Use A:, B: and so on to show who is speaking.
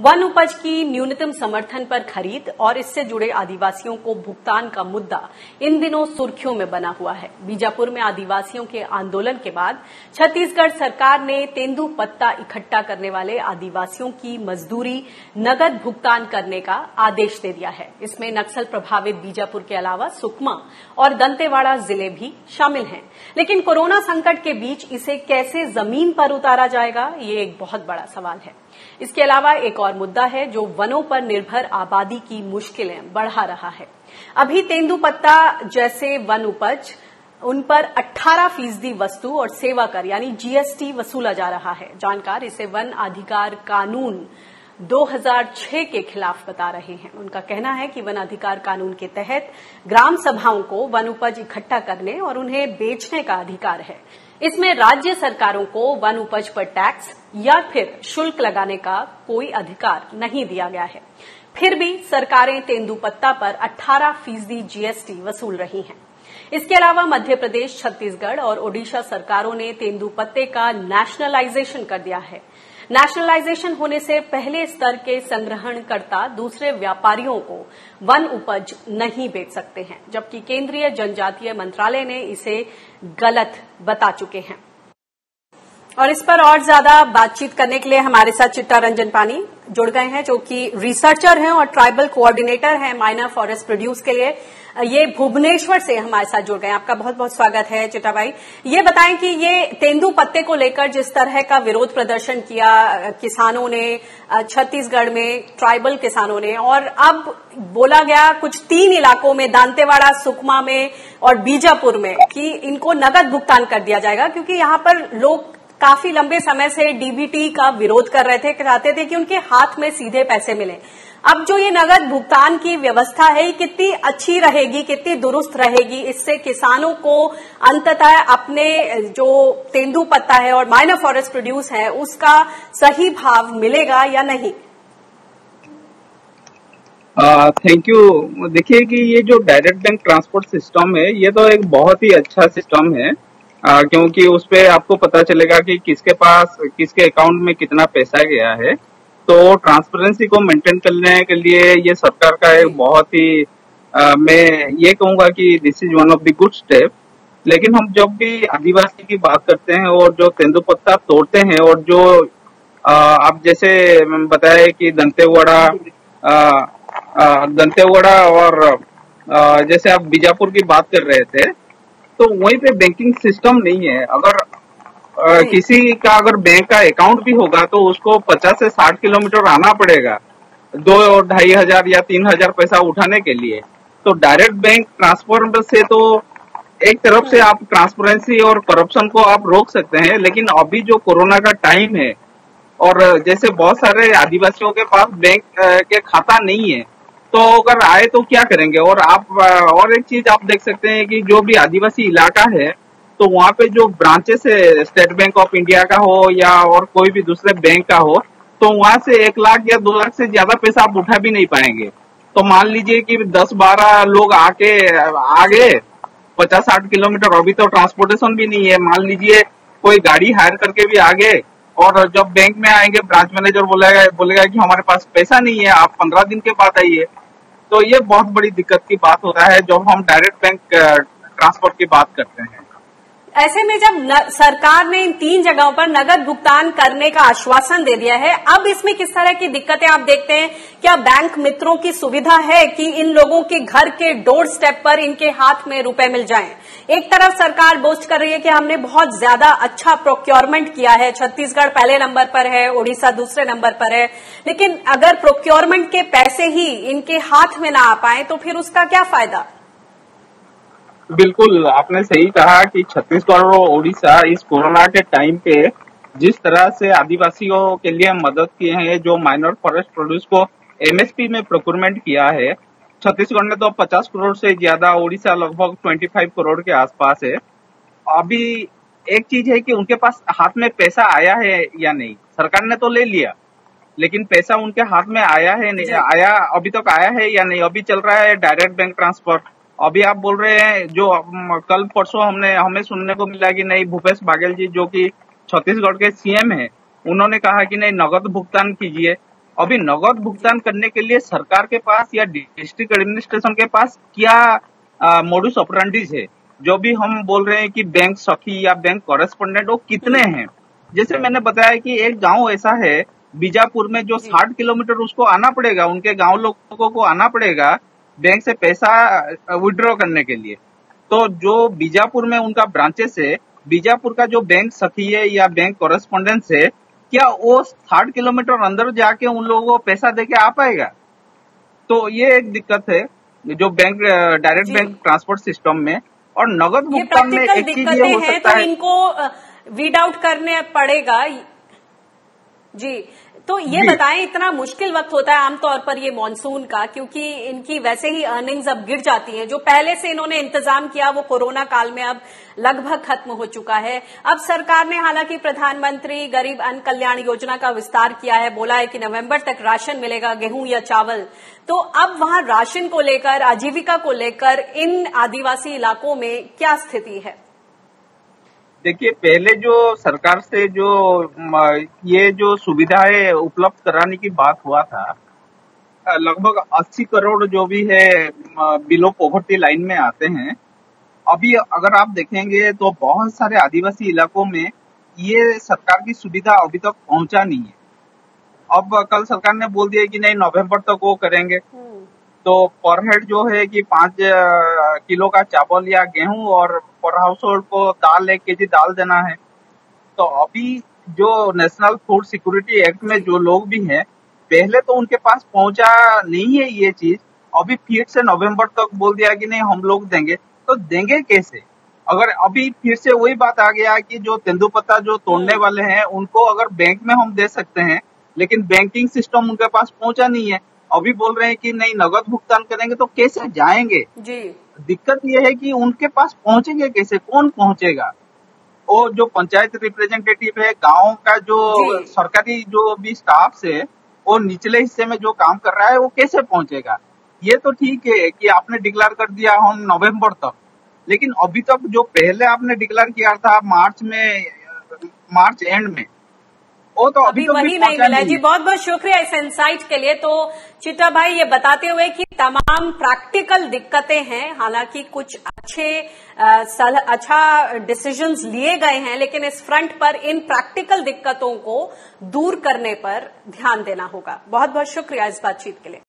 A: One उपज की न्यूनतम समर्थन पर खरीद और इससे जुड़े आदिवासियों को भुगतान का मुद्दा इन दिनों सुर्खियों में बना हुआ है। बीजापुर में आदिवासियों के आंदोलन के बाद छत्तीसगढ़ सरकार ने तेंदुपत्ता इकट्ठा करने वाले आदिवासियों की मजदूरी नगद भुगतान करने का आदेश दे दिया है। इसमें नक्सल प्रभावित बीजापुर के अलावा सुकमा और दंतेवाड़ा जिले भी शामिल हैं। लेकिन कोरोना संकट के बीच इसे कैसे जमीन पर उतारा जाएगा, ये एक बहुत बड़ा सवाल है। इसके अलावा एक और मुद्दा है जो वनों पर निर्भर आबादी की मुश्किलें बढ़ा रहा है। अभी तेंदुपत्ता जैसे वन उपज उन पर 18% वस्तु और सेवा कर यानी जीएसटी वसूला जा रहा है। जानकार इसे वन अधिकार कानून 2006 के खिलाफ बता रहे हैं। उनका कहना है कि वन अधिकार कानून के तहत ग्राम सभाओं को वन उपज इकट्ठा करने और उन्हें बेचने का अधिकार है। इसमें राज्य सरकारों को वन उपज पर टैक्स या फिर शुल्क लगाने का कोई अधिकार नहीं दिया गया है। फिर भी सरकारें तेंदुपत्ता पर 18% जीएसटी वसूल रही हैं। इसके अलावा मध्य प्रदेश, छत्तीसगढ़ और ओडिशा सरकारों ने तेंदुपत्ते का नेशनलाइजेशन कर दिया है। नेशनलाइजेशन होने से पहले स्तर के संग्रहणकर्ता दूसरे व्यापारियों को वन उपज नहीं बेच सकते हैं, जबकि केंद्रीय जनजातीय मंत्रालय ने इसे गलत बता चुके हैं। और इस पर और ज्यादा बातचीत करने के लिए हमारे साथ चिट्टा रंजन पानी जुड़ गए हैं, जो कि रिसर्चर हैं और ट्राइबल कोऑर्डिनेटर हैं माइनर फॉरेस्ट प्रोड्यूस के लिए। ये भुवनेश्वर से हमारे साथ जुड़ गए हैं। आपका बहुत बहुत स्वागत है चिट्टा भाई। ये बताएं कि ये तेंदुपत्ते को लेकर जिस तरह का विरोध प्रदर्शन किया किसानों ने छत्तीसगढ़ में, ट्राइबल किसानों ने, और अब बोला गया कुछ 3 इलाकों में, दांतेवाड़ा, सुकमा में और बीजापुर में, कि इनको नगद भुगतान कर दिया जाएगा, क्योंकि यहां पर लोग काफी लंबे समय से डीबीटी का विरोध कर रहे थे, चाहते थे कि उनके हाथ में सीधे पैसे मिले। अब जो ये नगद भुगतान की व्यवस्था है, ये कितनी अच्छी रहेगी, कितनी दुरुस्त रहेगी? इससे किसानों को अंततः अपने जो तेंदुपत्ता है और माइनर फॉरेस्ट प्रोड्यूस है उसका सही भाव मिलेगा या नहीं?
B: Thank you. देखिए कि ये जो डायरेक्ट बैंक ट्रांसपोर्ट सिस्टम है, ये तो एक बहुत ही अच्छा सिस्टम है, क्योंकि उस पे आपको पता चलेगा कि किसके पास, किसके अकाउंट में कितना पैसा गया है। तो ट्रांसपेरेंसी को मेंटेन करने के लिए ये सरकार का एक बहुत ही मैं ये कहूंगा कि this is one of the good step. लेकिन हम जब भी आदिवासी की बात करते हैं और जो तेंदुपत्ता तोड़ते हैं, और जो आप जैसे बताए कि दंतेवाड़ा और जैसे आप बीजापुर की बात कर रहे थे, तो वहीं पे बैंकिंग सिस्टम नहीं है। अगर किसी का अगर बैंक का अकाउंट भी होगा तो उसको 50 से 60 किलोमीटर आना पड़ेगा 2-2,500 या 3,000 पैसा उठाने के लिए। तो डायरेक्ट बैंक ट्रांसफर से तो एक तरफ से आप ट्रांसपेरेंसी और करप्शन को आप रोक सकते हैं, लेकिन अभी जो कोरोना का टाइम है और जैसे बहुत सारे आदिवासियों के पास बैंक के खाता नहीं है, तो अगर आए तो क्या करेंगे? और आप और एक चीज आप देख सकते हैं कि जो भी आदिवासी इलाका है, तो वहाँ पे जो ब्रांचेस है, स्टेट बैंक ऑफ इंडिया का हो या और कोई भी दूसरे बैंक का हो, तो वहाँ से 1 लाख या 2 लाख से ज्यादा पैसा आप उठा भी नहीं पाएंगे। तो मान लीजिए कि 10-12 लोग आ गए 50-60 किलोमीटर, अभी तो ट्रांसपोर्टेशन भी नहीं है, मान लीजिए कोई गाड़ी हायर करके भी आ गए, और जब बैंक में आएंगे ब्रांच मैनेजर बोलेगा कि हमारे पास पैसा नहीं है, आप 15 दिन के बाद आइए। तो ये बहुत बड़ी दिक्कत की बात होता है जब हम डायरेक्ट बैंक ट्रांसफर की बात करते हैं।
A: ऐसे में जब सरकार ने इन 3 जगहों पर नगद भुगतान करने का आश्वासन दे दिया है, अब इसमें किस तरह की दिक्कतें आप देखते हैं? क्या बैंक मित्रों की सुविधा है कि इन लोगों के घर के डोर स्टेप पर इनके हाथ में रुपए मिल जाएं? एक तरफ सरकार बोस्ट कर रही है कि हमने बहुत ज्यादा अच्छा प्रोक्योरमेंट किया है, छत्तीसगढ़ पहले नंबर पर है, ओडिशा दूसरे नंबर पर है, लेकिन अगर प्रोक्योरमेंट के पैसे ही इनके हाथ में ना आ पाए तो फिर उसका क्या फायदा?
B: बिल्कुल, आपने सही कहा कि छत्तीसगढ़ और ओडिशा इस कोरोना के टाइम पे जिस तरह से आदिवासियों के लिए मदद किए हैं, जो माइनर फॉरेस्ट प्रोड्यूस को एमएसपी में प्रोक्योरमेंट किया है, छत्तीसगढ़ ने तो 50 करोड़ से ज्यादा, ओडिशा लगभग 25 करोड़ के आसपास है। अभी एक चीज है कि उनके पास हाथ में पैसा आया है या नहीं। सरकार ने तो ले लिया, लेकिन पैसा उनके हाथ में आया है नहीं आया, अभी तक आया है या नहीं? अभी चल रहा है डायरेक्ट बैंक ट्रांसफर। अभी आप बोल रहे हैं, जो कल परसों हमें सुनने को मिला कि नहीं, भूपेश बाघेल जी जो कि छत्तीसगढ़ के सीएम हैं, उन्होंने कहा कि नहीं, नगद भुगतान कीजिए। अभी नगद भुगतान करने के लिए सरकार के पास या डिस्ट्रिक्ट एडमिनिस्ट्रेशन के पास क्या मोडुस ऑपरेंडिस है? जो भी हम बोल रहे हैं कि बैंक सखी या बैंक कॉरेस्पोंडेंट, वो कितने हैं? जैसे मैंने बताया कि एक गांव ऐसा है बीजापुर में जो 60 किलोमीटर उसको आना पड़ेगा, उनके गांव लोगों को आना पड़ेगा बैंक से पैसा विड्रॉ करने के लिए। तो जो बीजापुर में उनका ब्रांचेस है, बीजापुर का जो बैंक सखी है या बैंक कॉरेस्पोंडेंस है, क्या वो 60 किलोमीटर अंदर जाके उन लोगों को पैसा देके आ पाएगा? तो ये एक दिक्कत है जो bank direct bank transport system में। और नगद भुगतान में एक चीज ये हो सकता है,
A: तो इनको वीड आउट करने पड़ेगा जी। तो ये बताएं, इतना मुश्किल वक्त होता है आमतौर पर ये मॉनसून का, क्योंकि इनकी वैसे ही अर्निंग्स अब गिर जाती हैं। जो पहले से इन्होंने इंतजाम किया वो कोरोना काल में अब लगभग खत्म हो चुका है। अब सरकार ने हालांकि प्रधानमंत्री गरीब अन्न कल्याण योजना का विस्तार किया है, बोला है कि नवंबर तक राशन मिलेगा, गेहूं या चावल। तो अब वहां राशन को लेकर, आजीविका को लेकर इन आदिवासी इलाकों में क्या स्थिति है?
B: देखिए, पहले जो सरकार से जो ये जो सुविधाएं उपलब्ध कराने की बात हुआ था, लगभग 80 करोड़ जो भी है बिलो पॉवर्टी लाइन में आते हैं। अभी अगर आप देखेंगे तो बहुत सारे आदिवासी इलाकों में ये सरकार की सुविधा अभी तक पहुंचा नहीं है। अब कल सरकार ने बोल दिया कि नहीं, नवंबर तक वो करेंगे। तो पर हेड जो है कि 5 किलो का चावल या गेहूं, और पर हाउस होल्ड को दाल 1 केजी दाल देना है। तो अभी जो नेशनल फूड सिक्योरिटी एक्ट में जो लोग भी हैं, पहले तो उनके पास पहुंचा नहीं है ये चीज। अभी फिर से नवंबर तक बोल दिया कि नहीं हम लोग देंगे, तो देंगे कैसे? अगर अभी फिर से वही बात आ गया कि जो तेंदुपत्ता जो तोड़ने वाले हैं उनको अगर बैंक में हम दे सकते हैं, लेकिन बैंकिंग सिस्टम उनके पास पहुंचा नहीं है। अभी बोल रहे हैं कि नहीं नगद भुगतान करेंगे, तो कैसे जाएंगे जी? दिक्कत यह है कि उनके पास पहुंचेंगे कैसे, कौन पहुंचेगा? वो जो पंचायत रिप्रेजेंटेटिव है, गांव का जो सरकारी जो भी स्टाफ है, वो निचले हिस्से में जो काम कर रहा है, वो कैसे पहुंचेगा? ये तो ठीक है कि आपने डिक्लेयर कर दिया हम नवंबर तक, लेकिन अभी तक जो पहले आपने डिक्लेयर किया था मार्च एंड में, वो तो अभी वही नहीं मिला
A: जी। बहुत बहुत शुक्रिया इस इनसाइट के लिए। तो चित्रा भाई, ये बताते हुए कि तमाम प्रैक्टिकल दिक्कतें हैं, हालांकि कुछ अच्छा डिसीजंस लिए गए हैं, लेकिन इस फ्रंट पर इन प्रैक्टिकल दिक्कतों को दूर करने पर ध्यान देना होगा। बहुत बहुत शुक्रिया इस बातचीत के लिए।